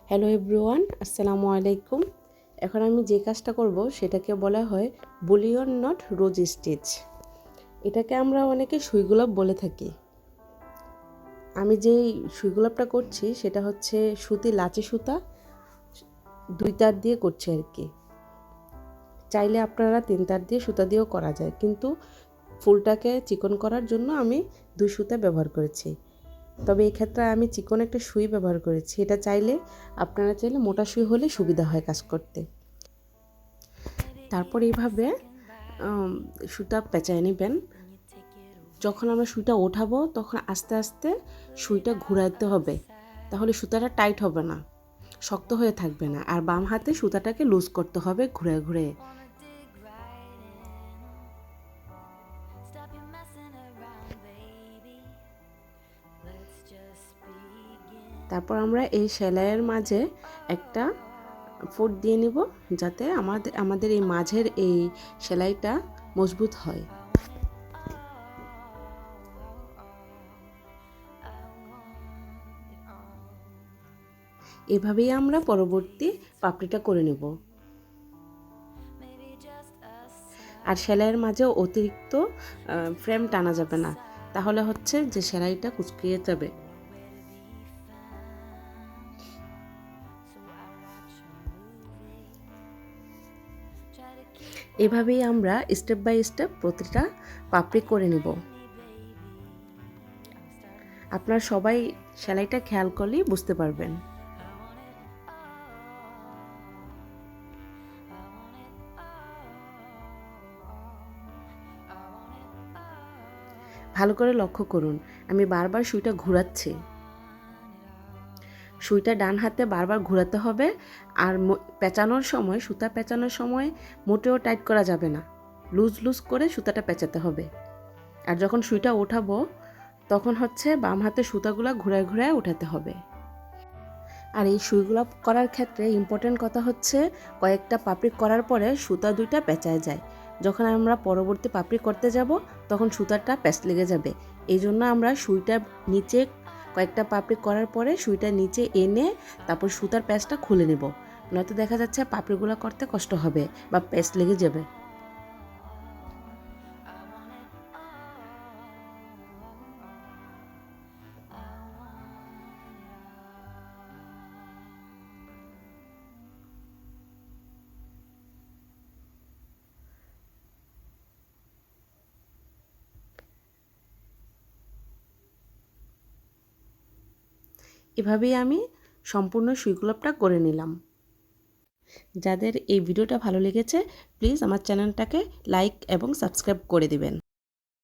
Hello everyone, আসসালামু আলাইকুম। এখন আমি যে কাজটা করব সেটাকে বলা হয় বুলিয়ন নট রোজ স্টিচ। এটাকে আমরা অনেকে সুই গোলাপ বলে থাকি। আমি যেই সুই গোলাপটা করছি সেটা হচ্ছে সুতি লাচি সুতা 2 তার দিয়ে করছি আর কি। চাইলে আপনারা 3 তার দিয়ে সুতা দিয়েও করা যায়, কিন্তু ফুলটাকে চিকন করার জন্য আমি 2 সুতা ব্যবহার করেছি। তবে এই ক্ষেত্রে আমি চিকন একটা সুই ব্যবহার করেছি। এটা আপনারা চাইলে মোটা সুই হলে সুবিধা হয় কাজ করতে। তারপর এইভাবে সুতা পেঁচায় নেবেন। যখন আমরা সুইটা ওঠাবো তখন আস্তে আস্তে সুইটা ঘুরাতে হবে, তাহলে সুতাটা টাইট হবে না, শক্ত হয়ে থাকবে না। আর বাম হাতে সুতাটাকে লুজ করতে হবে ঘুরে ঘুরে। তারপর আমরা এই সেলাইয়ের মাঝে একটা ফোঁট দিয়ে নিব, যাতে আমাদের এই মাঝের এই সেলাইটা মজবুত হয়। এভাবেই আমরা পরবর্তী পাপড়িটা করে নেব। আর সেলাইয়ের মাঝে অতিরিক্ত ফ্রেম টানা যাবে না, তাহলে হচ্ছে যে সেলাইটা কুঁচকিয়ে যাবে। এভাবেই আমরা স্টেপ বাই স্টেপ প্রতিটা পাপড়ি করে নেব। আপনারা সবাই সেলাইটা খেয়াল করলেই বুঝতে পারবেন। ভালো করে লক্ষ্য করুন, আমি বারবার সুইটা ঘোরাচ্ছি। সুইটা ডান হাতে বারবার ঘোরাতে হবে। আর পেঁচানোর সময়, সুতা পেঁচানোর সময় মোটেও টাইট করা যাবে না, লুজ লুজ করে সুতাটা পেঁচাতে হবে। আর যখন সুইটা ওঠাবো তখন হচ্ছে বাম হাতে সুতাগুলো ঘুরায় ঘুরায় উঠাতে হবে। আর এই সুইগুলো করার ক্ষেত্রে ইম্পর্টেন্ট কথা হচ্ছে, কয়েকটা পাপড়ি করার পরে সুতা 2টা পেঁচায় যায়। যখন আমরা পরবর্তী পাপড়ি করতে যাব তখন সুতাটা প্যাঁচ লেগে যাবে। এই জন্য আমরা সুইটা নিচে কয়েকটা পাপড়ি করার পরে সুইটা নিচে এনে তারপর সুতার প্যাঁচটা খুলে নেব, নয়তো দেখা যাচ্ছে পাপড়িগুলো করতে কষ্ট হবে বা প্যাঁচ লেগে যাবে। এভাবেই আমি সম্পূর্ণ সুই গোলাপটা করে নিলাম। যাদের এই ভিডিওটা ভালো লেগেছে প্লিজ আমার চ্যানেলটাকে লাইক এবং সাবস্ক্রাইব করে দিবেন।